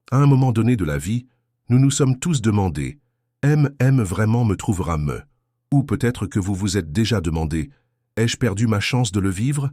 À un moment donné de la vie, nous nous sommes tous demandé « aime vraiment me trouvera me ?» Ou peut-être que vous vous êtes déjà demandé « ai-je perdu ma chance de le vivre?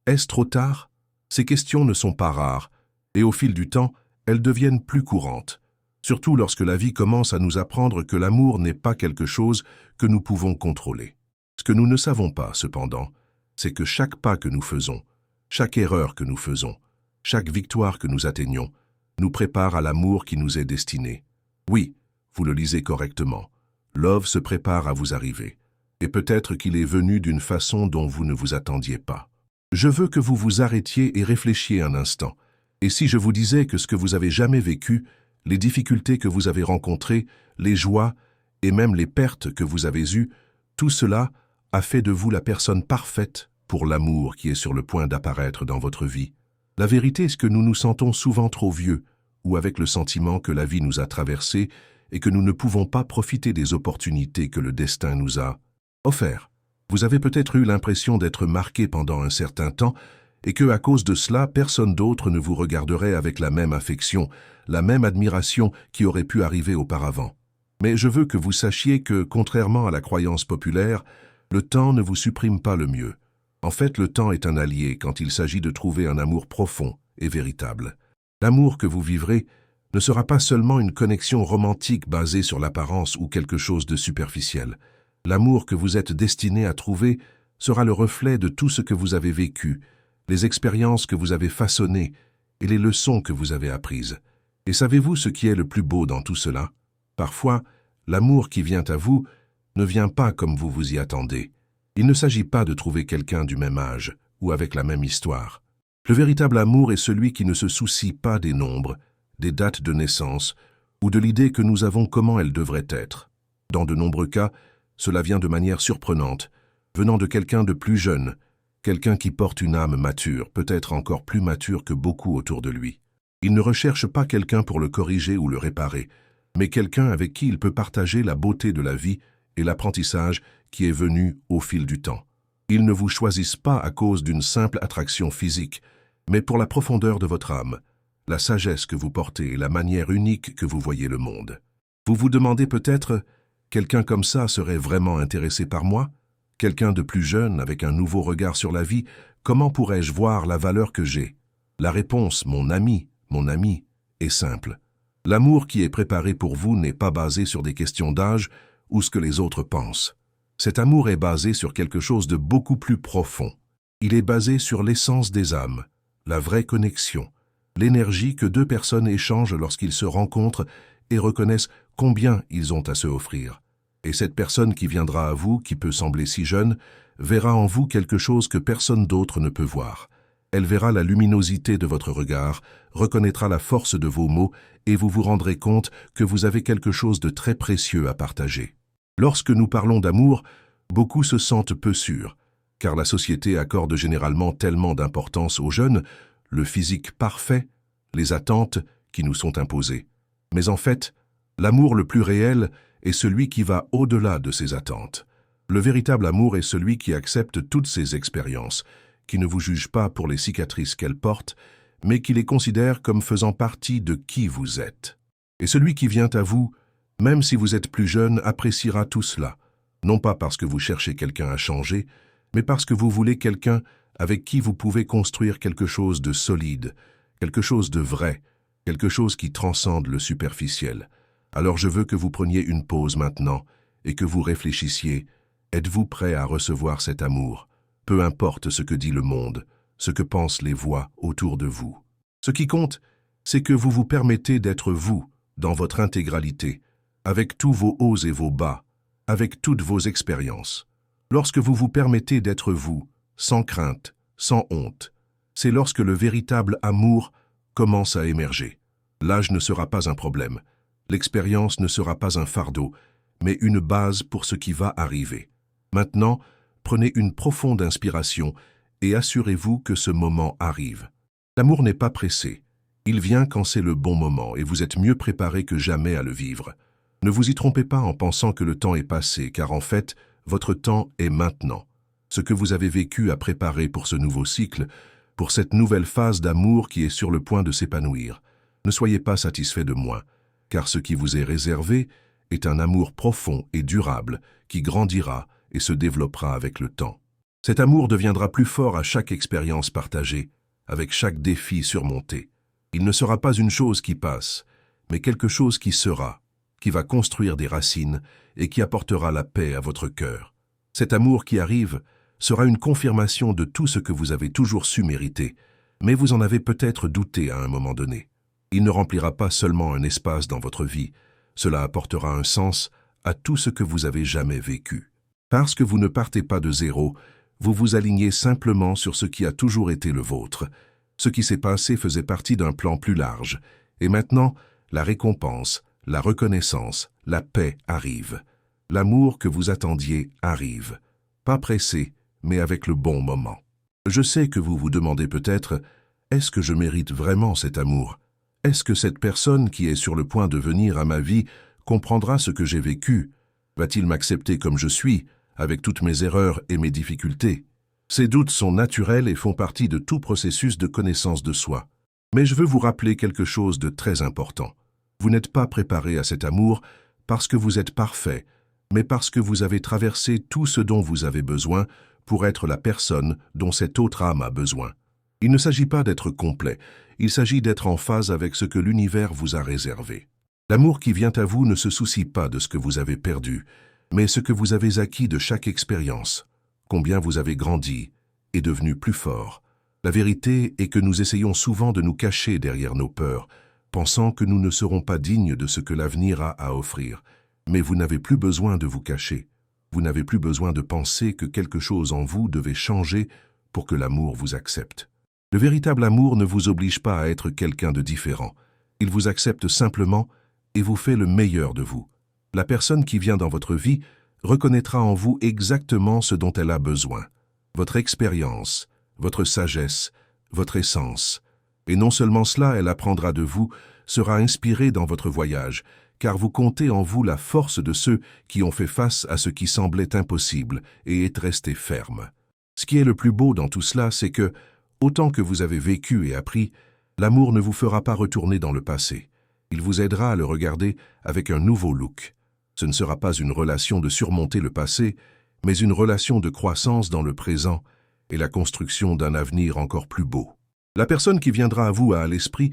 Est-ce trop tard ?» Ces questions ne sont pas rares, et au fil du temps, elles deviennent plus courantes. Surtout lorsque la vie commence à nous apprendre que l'amour n'est pas quelque chose que nous pouvons contrôler. Ce que nous ne savons pas, cependant, c'est que chaque pas que nous faisons, chaque erreur que nous faisons, chaque victoire que nous atteignons, nous prépare à l'amour qui nous est destiné. Oui, vous le lisez correctement. Love se prépare à vous arriver. Et peut-être qu'il est venu d'une façon dont vous ne vous attendiez pas. Je veux que vous vous arrêtiez et réfléchiez un instant. Et si je vous disais que ce que vous avez jamais vécu, les difficultés que vous avez rencontrées, les joies et même les pertes que vous avez eues, tout cela a fait de vous la personne parfaite pour l'amour qui est sur le point d'apparaître dans votre vie. La vérité est que nous nous sentons souvent trop vieux, ou avec le sentiment que la vie nous a traversés et que nous ne pouvons pas profiter des opportunités que le destin nous a offertes. Vous avez peut-être eu l'impression d'être marqué pendant un certain temps et que, à cause de cela, personne d'autre ne vous regarderait avec la même affection, la même admiration qui aurait pu arriver auparavant. Mais je veux que vous sachiez que, contrairement à la croyance populaire, le temps ne vous supprime pas le mieux. En fait, le temps est un allié quand il s'agit de trouver un amour profond et véritable. L'amour que vous vivrez ne sera pas seulement une connexion romantique basée sur l'apparence ou quelque chose de superficiel. L'amour que vous êtes destiné à trouver sera le reflet de tout ce que vous avez vécu, les expériences que vous avez façonnées et les leçons que vous avez apprises. Et savez-vous ce qui est le plus beau dans tout cela? Parfois, l'amour qui vient à vous ne vient pas comme vous vous y attendez. Il ne s'agit pas de trouver quelqu'un du même âge ou avec la même histoire. Le véritable amour est celui qui ne se soucie pas des nombres, des dates de naissance ou de l'idée que nous avons comment elle devrait être. Dans de nombreux cas, cela vient de manière surprenante, venant de quelqu'un de plus jeune, quelqu'un qui porte une âme mature, peut-être encore plus mature que beaucoup autour de lui. Il ne recherche pas quelqu'un pour le corriger ou le réparer, mais quelqu'un avec qui il peut partager la beauté de la vie et l'apprentissage qui est venu au fil du temps. Ils ne vous choisissent pas à cause d'une simple attraction physique, mais pour la profondeur de votre âme, la sagesse que vous portez et la manière unique que vous voyez le monde. Vous vous demandez peut-être, quelqu'un comme ça serait vraiment intéressé par moi? Quelqu'un de plus jeune, avec un nouveau regard sur la vie, comment pourrais-je voir la valeur que j'ai? La réponse, mon ami, est simple. L'amour qui est préparé pour vous n'est pas basé sur des questions d'âge ou ce que les autres pensent. Cet amour est basé sur quelque chose de beaucoup plus profond. Il est basé sur l'essence des âmes, la vraie connexion, l'énergie que deux personnes échangent lorsqu'ils se rencontrent et reconnaissent combien ils ont à se offrir. Et cette personne qui viendra à vous, qui peut sembler si jeune, verra en vous quelque chose que personne d'autre ne peut voir. Elle verra la luminosité de votre regard, reconnaîtra la force de vos mots et vous vous rendrez compte que vous avez quelque chose de très précieux à partager. Lorsque nous parlons d'amour, beaucoup se sentent peu sûrs, car la société accorde généralement tellement d'importance aux jeunes, le physique parfait, les attentes qui nous sont imposées. Mais en fait, l'amour le plus réel est celui qui va au-delà de ces attentes. Le véritable amour est celui qui accepte toutes ces expériences, qui ne vous juge pas pour les cicatrices qu'elles portent, mais qui les considère comme faisant partie de qui vous êtes. Et celui qui vient à vous, même si vous êtes plus jeune, appréciera tout cela, non pas parce que vous cherchez quelqu'un à changer, mais parce que vous voulez quelqu'un avec qui vous pouvez construire quelque chose de solide, quelque chose de vrai, quelque chose qui transcende le superficiel. Alors je veux que vous preniez une pause maintenant et que vous réfléchissiez. Êtes-vous prêt à recevoir cet amour? Peu importe ce que dit le monde, ce que pensent les voix autour de vous. Ce qui compte, c'est que vous vous permettez d'être vous, dans votre intégralité, avec tous vos hauts et vos bas, avec toutes vos expériences. Lorsque vous vous permettez d'être vous, sans crainte, sans honte, c'est lorsque le véritable amour commence à émerger. L'âge ne sera pas un problème, l'expérience ne sera pas un fardeau, mais une base pour ce qui va arriver. Maintenant, prenez une profonde inspiration et assurez-vous que ce moment arrive. L'amour n'est pas pressé. Il vient quand c'est le bon moment et vous êtes mieux préparé que jamais à le vivre. Ne vous y trompez pas en pensant que le temps est passé, car en fait, votre temps est maintenant. Ce que vous avez vécu a préparé pour ce nouveau cycle, pour cette nouvelle phase d'amour qui est sur le point de s'épanouir. Ne soyez pas satisfait de moins, car ce qui vous est réservé est un amour profond et durable qui grandira et se développera avec le temps. Cet amour deviendra plus fort à chaque expérience partagée, avec chaque défi surmonté. Il ne sera pas une chose qui passe, mais quelque chose qui sera, qui va construire des racines et qui apportera la paix à votre cœur. Cet amour qui arrive sera une confirmation de tout ce que vous avez toujours su mériter, mais vous en avez peut-être douté à un moment donné. Il ne remplira pas seulement un espace dans votre vie, cela apportera un sens à tout ce que vous avez jamais vécu. Parce que vous ne partez pas de zéro, vous vous alignez simplement sur ce qui a toujours été le vôtre. Ce qui s'est passé faisait partie d'un plan plus large, et maintenant, la récompense, la reconnaissance, la paix arrive. L'amour que vous attendiez arrive. Pas pressé, mais avec le bon moment. Je sais que vous vous demandez peut-être, est-ce que je mérite vraiment cet amour? Est-ce que cette personne qui est sur le point de venir à ma vie comprendra ce que j'ai vécu? Va-t-il m'accepter comme je suis, avec toutes mes erreurs et mes difficultés? Ces doutes sont naturels et font partie de tout processus de connaissance de soi. Mais je veux vous rappeler quelque chose de très important. Vous n'êtes pas préparé à cet amour parce que vous êtes parfait, mais parce que vous avez traversé tout ce dont vous avez besoin pour être la personne dont cette autre âme a besoin. Il ne s'agit pas d'être complet, il s'agit d'être en phase avec ce que l'univers vous a réservé. L'amour qui vient à vous ne se soucie pas de ce que vous avez perdu, mais ce que vous avez acquis de chaque expérience, combien vous avez grandi et devenu plus fort. La vérité est que nous essayons souvent de nous cacher derrière nos peurs, pensant que nous ne serons pas dignes de ce que l'avenir a à offrir. Mais vous n'avez plus besoin de vous cacher. Vous n'avez plus besoin de penser que quelque chose en vous devait changer pour que l'amour vous accepte. Le véritable amour ne vous oblige pas à être quelqu'un de différent. Il vous accepte simplement et vous fait le meilleur de vous. La personne qui vient dans votre vie reconnaîtra en vous exactement ce dont elle a besoin. Votre expérience, votre sagesse, votre essence. Et non seulement cela, elle apprendra de vous, sera inspirée dans votre voyage, car vous comptez en vous la force de ceux qui ont fait face à ce qui semblait impossible et est resté ferme. Ce qui est le plus beau dans tout cela, c'est que, autant que vous avez vécu et appris, l'amour ne vous fera pas retourner dans le passé. Il vous aidera à le regarder avec un nouveau look. Ce ne sera pas une relation de surmonter le passé, mais une relation de croissance dans le présent et la construction d'un avenir encore plus beau. La personne qui viendra à vous a à l'esprit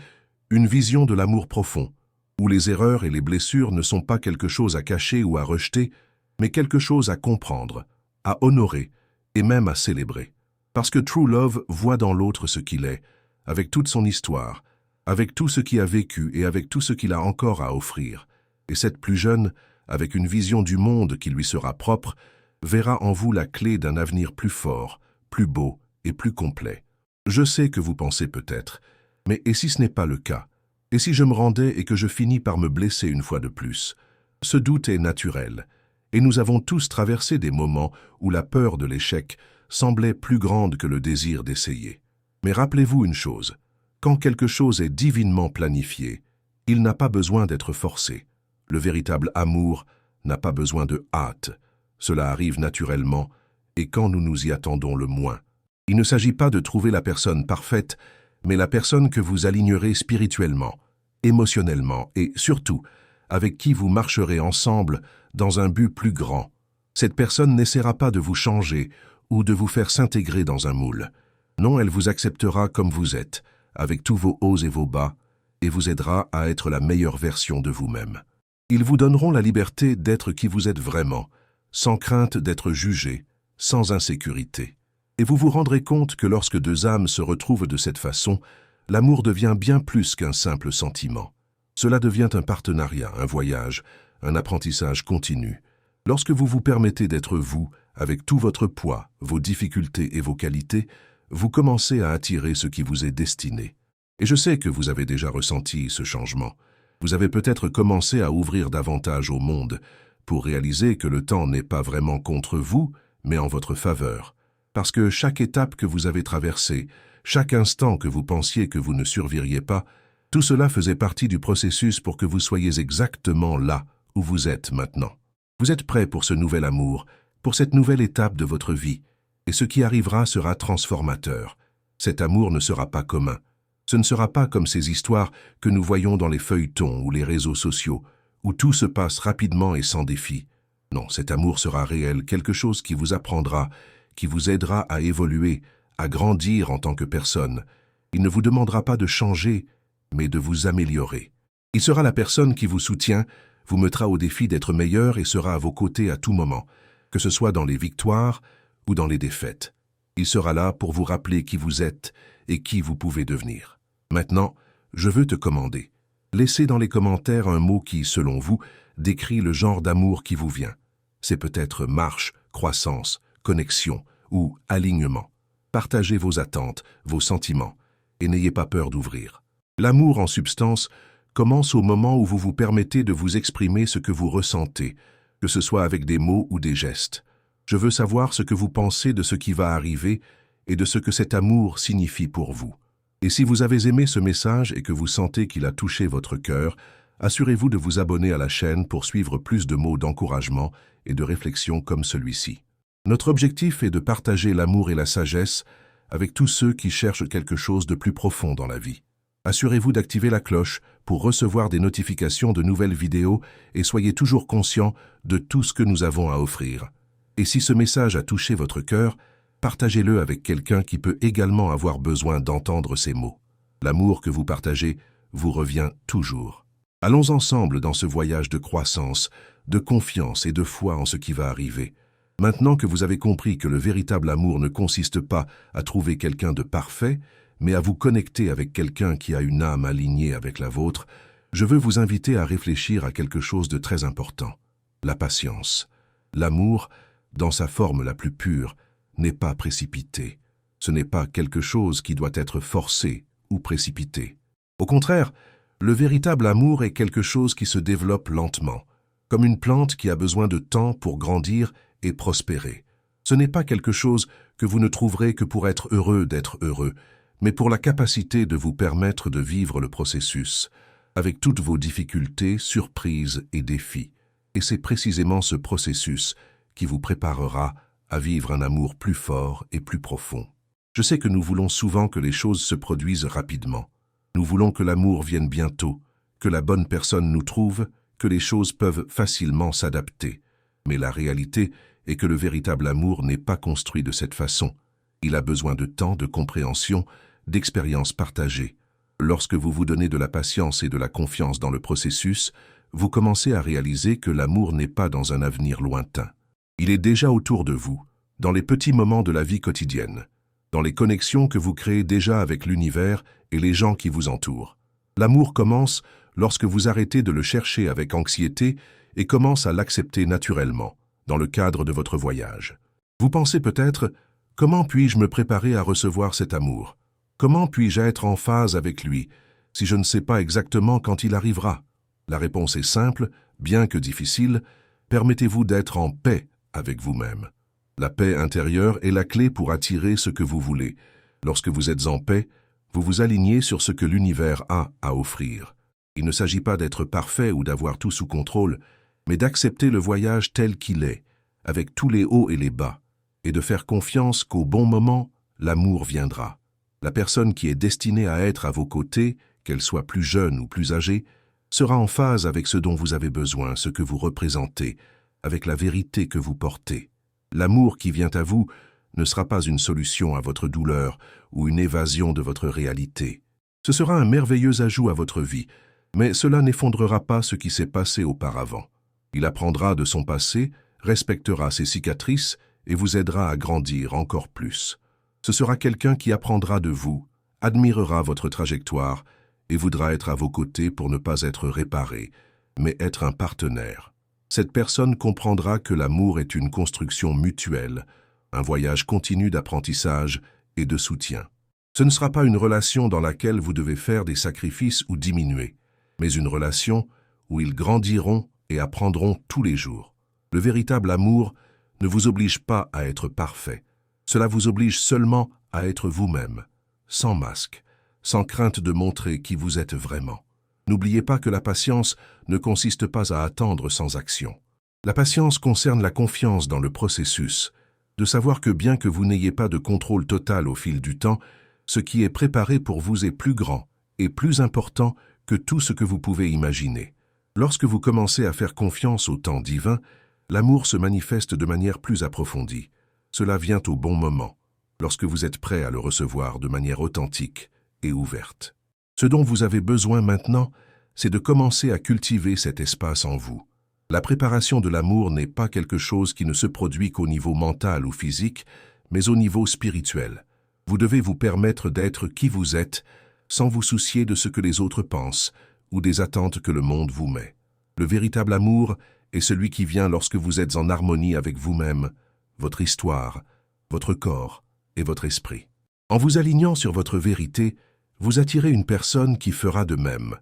une vision de l'amour profond, où les erreurs et les blessures ne sont pas quelque chose à cacher ou à rejeter, mais quelque chose à comprendre, à honorer et même à célébrer. Parce que True Love voit dans l'autre ce qu'il est, avec toute son histoire, avec tout ce qu'il a vécu et avec tout ce qu'il a encore à offrir. Et cette plus jeune, avec une vision du monde qui lui sera propre, verra en vous la clé d'un avenir plus fort, plus beau et plus complet. Je sais que vous pensez peut-être, mais et si ce n'est pas le cas? Et si je me rendais et que je finis par me blesser une fois de plus? Ce doute est naturel, et nous avons tous traversé des moments où la peur de l'échec semblait plus grande que le désir d'essayer. Mais rappelez-vous une chose, quand quelque chose est divinement planifié, il n'a pas besoin d'être forcé. Le véritable amour n'a pas besoin de hâte. Cela arrive naturellement, et quand nous nous y attendons le moins. Il ne s'agit pas de trouver la personne parfaite, mais la personne que vous alignerez spirituellement, émotionnellement et surtout avec qui vous marcherez ensemble dans un but plus grand. Cette personne n'essaiera pas de vous changer ou de vous faire s'intégrer dans un moule. Non, elle vous acceptera comme vous êtes, avec tous vos hauts et vos bas, et vous aidera à être la meilleure version de vous-même. Ils vous donneront la liberté d'être qui vous êtes vraiment, sans crainte d'être jugé, sans insécurité. Et vous vous rendrez compte que lorsque deux âmes se retrouvent de cette façon, l'amour devient bien plus qu'un simple sentiment. Cela devient un partenariat, un voyage, un apprentissage continu. Lorsque vous vous permettez d'être vous, avec tout votre poids, vos difficultés et vos qualités, vous commencez à attirer ce qui vous est destiné. Et je sais que vous avez déjà ressenti ce changement. Vous avez peut-être commencé à ouvrir davantage au monde, pour réaliser que le temps n'est pas vraiment contre vous, mais en votre faveur. Parce que chaque étape que vous avez traversée, chaque instant que vous pensiez que vous ne survivriez pas, tout cela faisait partie du processus pour que vous soyez exactement là où vous êtes maintenant. Vous êtes prêt pour ce nouvel amour, pour cette nouvelle étape de votre vie, et ce qui arrivera sera transformateur. Cet amour ne sera pas commun. Ce ne sera pas comme ces histoires que nous voyons dans les feuilletons ou les réseaux sociaux, où tout se passe rapidement et sans défi. Non, cet amour sera réel, quelque chose qui vous apprendra, qui vous aidera à évoluer, à grandir en tant que personne. Il ne vous demandera pas de changer, mais de vous améliorer. Il sera la personne qui vous soutient, vous mettra au défi d'être meilleur et sera à vos côtés à tout moment, que ce soit dans les victoires ou dans les défaites. Il sera là pour vous rappeler qui vous êtes et qui vous pouvez devenir. Maintenant, je veux te commander. Laissez dans les commentaires un mot qui, selon vous, décrit le genre d'amour qui vous vient. C'est peut-être marche, croissance, connexion ou alignement. Partagez vos attentes, vos sentiments, et n'ayez pas peur d'ouvrir. L'amour en substance commence au moment où vous vous permettez de vous exprimer ce que vous ressentez, que ce soit avec des mots ou des gestes. Je veux savoir ce que vous pensez de ce qui va arriver et de ce que cet amour signifie pour vous. Et si vous avez aimé ce message et que vous sentez qu'il a touché votre cœur, assurez-vous de vous abonner à la chaîne pour suivre plus de mots d'encouragement et de réflexion comme celui-ci. Notre objectif est de partager l'amour et la sagesse avec tous ceux qui cherchent quelque chose de plus profond dans la vie. Assurez-vous d'activer la cloche pour recevoir des notifications de nouvelles vidéos et soyez toujours conscient de tout ce que nous avons à offrir. Et si ce message a touché votre cœur, partagez-le avec quelqu'un qui peut également avoir besoin d'entendre ces mots. L'amour que vous partagez vous revient toujours. Allons ensemble dans ce voyage de croissance, de confiance et de foi en ce qui va arriver. Maintenant que vous avez compris que le véritable amour ne consiste pas à trouver quelqu'un de parfait, mais à vous connecter avec quelqu'un qui a une âme alignée avec la vôtre, je veux vous inviter à réfléchir à quelque chose de très important. La patience. L'amour, dans sa forme la plus pure, n'est pas précipité. Ce n'est pas quelque chose qui doit être forcé ou précipité. Au contraire, le véritable amour est quelque chose qui se développe lentement, comme une plante qui a besoin de temps pour grandir et prospérer. Ce n'est pas quelque chose que vous ne trouverez que pour être heureux d'être heureux, mais pour la capacité de vous permettre de vivre le processus, avec toutes vos difficultés, surprises et défis. Et c'est précisément ce processus qui vous préparera à vivre un amour plus fort et plus profond. Je sais que nous voulons souvent que les choses se produisent rapidement. Nous voulons que l'amour vienne bientôt, que la bonne personne nous trouve, que les choses peuvent facilement s'adapter. Mais la réalité est que le véritable amour n'est pas construit de cette façon. Il a besoin de temps, de compréhension, d'expériences partagées. Lorsque vous vous donnez de la patience et de la confiance dans le processus, vous commencez à réaliser que l'amour n'est pas dans un avenir lointain. Il est déjà autour de vous, dans les petits moments de la vie quotidienne, dans les connexions que vous créez déjà avec l'univers et les gens qui vous entourent. L'amour commence lorsque vous arrêtez de le chercher avec anxiété et commence à l'accepter naturellement, dans le cadre de votre voyage. Vous pensez peut-être, comment puis-je me préparer à recevoir cet amour? Comment puis-je être en phase avec lui, si je ne sais pas exactement quand il arrivera? La réponse est simple, bien que difficile, permettez-vous d'être en paix avec vous-même. La paix intérieure est la clé pour attirer ce que vous voulez. Lorsque vous êtes en paix, vous vous alignez sur ce que l'univers a à offrir. Il ne s'agit pas d'être parfait ou d'avoir tout sous contrôle, mais d'accepter le voyage tel qu'il est, avec tous les hauts et les bas, et de faire confiance qu'au bon moment, l'amour viendra. La personne qui est destinée à être à vos côtés, qu'elle soit plus jeune ou plus âgée, sera en phase avec ce dont vous avez besoin, ce que vous représentez, avec la vérité que vous portez. L'amour qui vient à vous ne sera pas une solution à votre douleur ou une évasion de votre réalité. Ce sera un merveilleux ajout à votre vie, mais cela n'effondrera pas ce qui s'est passé auparavant. Il apprendra de son passé, respectera ses cicatrices et vous aidera à grandir encore plus. Ce sera quelqu'un qui apprendra de vous, admirera votre trajectoire et voudra être à vos côtés pour ne pas être réparé, mais être un partenaire. Cette personne comprendra que l'amour est une construction mutuelle, un voyage continu d'apprentissage et de soutien. Ce ne sera pas une relation dans laquelle vous devez faire des sacrifices ou diminuer, mais une relation où ils grandiront et apprendront tous les jours. Le véritable amour ne vous oblige pas à être parfait. Cela vous oblige seulement à être vous-même, sans masque, sans crainte de montrer qui vous êtes vraiment. N'oubliez pas que la patience ne consiste pas à attendre sans action. La patience concerne la confiance dans le processus, de savoir que bien que vous n'ayez pas de contrôle total au fil du temps, Ce qui est préparé pour vous est plus grand et plus important que tout ce que vous pouvez imaginer. Lorsque vous commencez à faire confiance au temps divin, l'amour se manifeste de manière plus approfondie. Cela vient au bon moment, lorsque vous êtes prêt à le recevoir de manière authentique et ouverte. Ce dont vous avez besoin maintenant, c'est de commencer à cultiver cet espace en vous. La préparation de l'amour n'est pas quelque chose qui ne se produit qu'au niveau mental ou physique, mais au niveau spirituel. Vous devez vous permettre d'être qui vous êtes, sans vous soucier de ce que les autres pensent ou des attentes que le monde vous met. Le véritable amour est celui qui vient lorsque vous êtes en harmonie avec vous-même, votre histoire, votre corps et votre esprit. En vous alignant sur votre vérité, vous attirez une personne qui fera de même.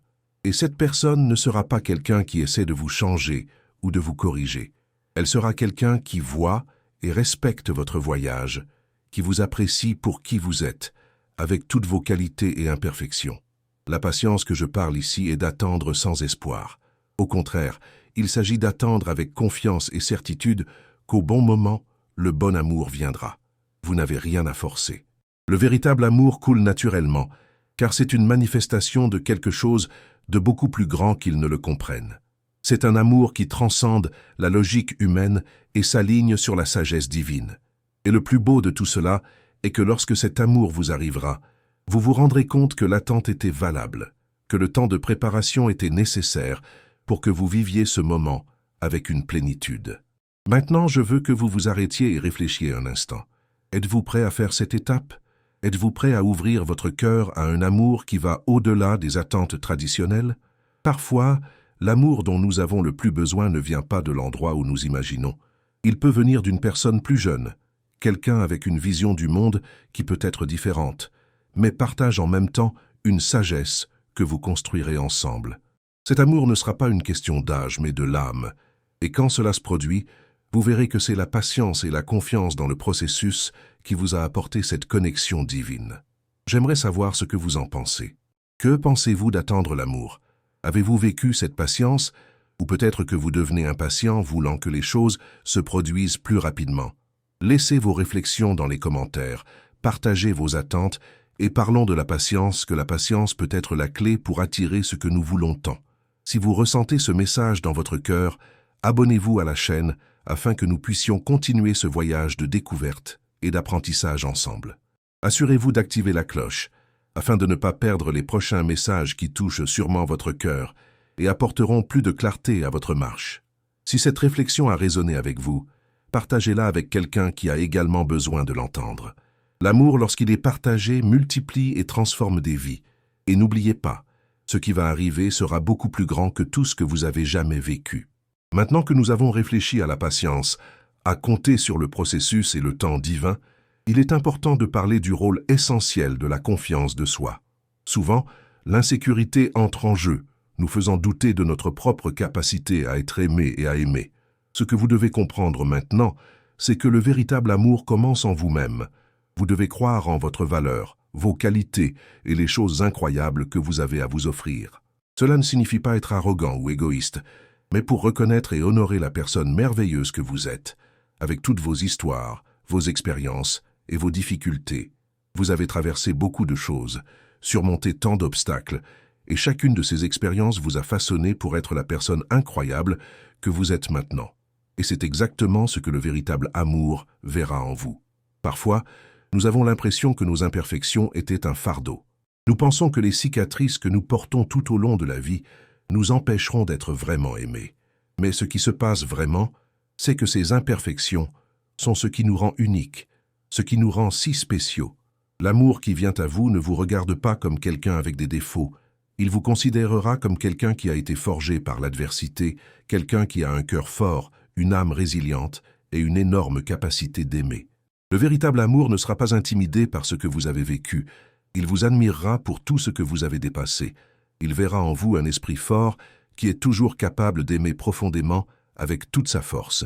Et cette personne ne sera pas quelqu'un qui essaie de vous changer ou de vous corriger. Elle sera quelqu'un qui voit et respecte votre voyage, qui vous apprécie pour qui vous êtes, avec toutes vos qualités et imperfections. La patience que je parle ici est d'attendre sans espoir. Au contraire, il s'agit d'attendre avec confiance et certitude qu'au bon moment, le bon amour viendra. Vous n'avez rien à forcer. Le véritable amour coule naturellement, car c'est une manifestation de quelque chose de beaucoup plus grand qu'ils ne le comprennent. C'est un amour qui transcende la logique humaine et s'aligne sur la sagesse divine. Et le plus beau de tout cela est que lorsque cet amour vous arrivera, vous vous rendrez compte que l'attente était valable, que le temps de préparation était nécessaire pour que vous viviez ce moment avec une plénitude. Maintenant, je veux que vous vous arrêtiez et réfléchiez un instant. Êtes-vous prêt à faire cette étape? Êtes-vous prêt à ouvrir votre cœur à un amour qui va au-delà des attentes traditionnelles? Parfois, l'amour dont nous avons le plus besoin ne vient pas de l'endroit où nous imaginons. Il peut venir d'une personne plus jeune, quelqu'un avec une vision du monde qui peut être différente, mais partage en même temps une sagesse que vous construirez ensemble. Cet amour ne sera pas une question d'âge, mais de l'âme. Et quand cela se produit, vous verrez que c'est la patience et la confiance dans le processus qui vous a apporté cette connexion divine. J'aimerais savoir ce que vous en pensez. Que pensez-vous d'attendre l'amour? Avez-vous vécu cette patience? Ou peut-être que vous devenez impatient, voulant que les choses se produisent plus rapidement? Laissez vos réflexions dans les commentaires, partagez vos attentes et parlons de la patience, que la patience peut être la clé pour attirer ce que nous voulons tant. Si vous ressentez ce message dans votre cœur, abonnez-vous à la chaîne afin que nous puissions continuer ce voyage de découverte et d'apprentissage ensemble. Assurez-vous d'activer la cloche afin de ne pas perdre les prochains messages qui touchent sûrement votre cœur et apporteront plus de clarté à votre marche. Si cette réflexion a résonné avec vous, partagez-la avec quelqu'un qui a également besoin de l'entendre. L'amour, lorsqu'il est partagé, multiplie et transforme des vies. Et n'oubliez pas, ce qui va arriver sera beaucoup plus grand que tout ce que vous avez jamais vécu. Maintenant que nous avons réfléchi à la patience, à compter sur le processus et le temps divin, il est important de parler du rôle essentiel de la confiance de soi. Souvent, l'insécurité entre en jeu, nous faisant douter de notre propre capacité à être aimé et à aimer. Ce que vous devez comprendre maintenant, c'est que le véritable amour commence en vous-même. Vous devez croire en votre valeur, vos qualités et les choses incroyables que vous avez à vous offrir. Cela ne signifie pas être arrogant ou égoïste, mais pour reconnaître et honorer la personne merveilleuse que vous êtes, avec toutes vos histoires, vos expériences et vos difficultés. Vous avez traversé beaucoup de choses, surmonté tant d'obstacles, et chacune de ces expériences vous a façonné pour être la personne incroyable que vous êtes maintenant. Et c'est exactement ce que le véritable amour verra en vous. Parfois, nous avons l'impression que nos imperfections étaient un fardeau. Nous pensons que les cicatrices que nous portons tout au long de la vie nous empêcheront d'être vraiment aimés. Mais ce qui se passe vraiment, c'est que ces imperfections sont ce qui nous rend uniques, ce qui nous rend si spéciaux. L'amour qui vient à vous ne vous regarde pas comme quelqu'un avec des défauts. Il vous considérera comme quelqu'un qui a été forgé par l'adversité, quelqu'un qui a un cœur fort, une âme résiliente et une énorme capacité d'aimer. Le véritable amour ne sera pas intimidé par ce que vous avez vécu. Il vous admirera pour tout ce que vous avez dépassé. Il verra en vous un esprit fort qui est toujours capable d'aimer profondément avec toute sa force.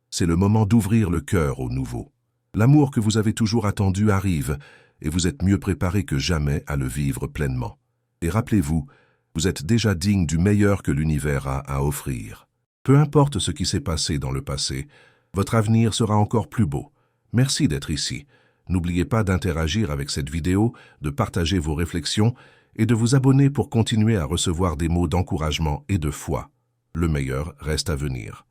C'est le moment d'ouvrir le cœur au nouveau. L'amour que vous avez toujours attendu arrive et vous êtes mieux préparé que jamais à le vivre pleinement. Et rappelez-vous, vous êtes déjà digne du meilleur que l'univers a à offrir. Peu importe ce qui s'est passé dans le passé, votre avenir sera encore plus beau. Merci d'être ici. N'oubliez pas d'interagir avec cette vidéo, de partager vos réflexions et de vous abonner pour continuer à recevoir des mots d'encouragement et de foi. Le meilleur reste à venir.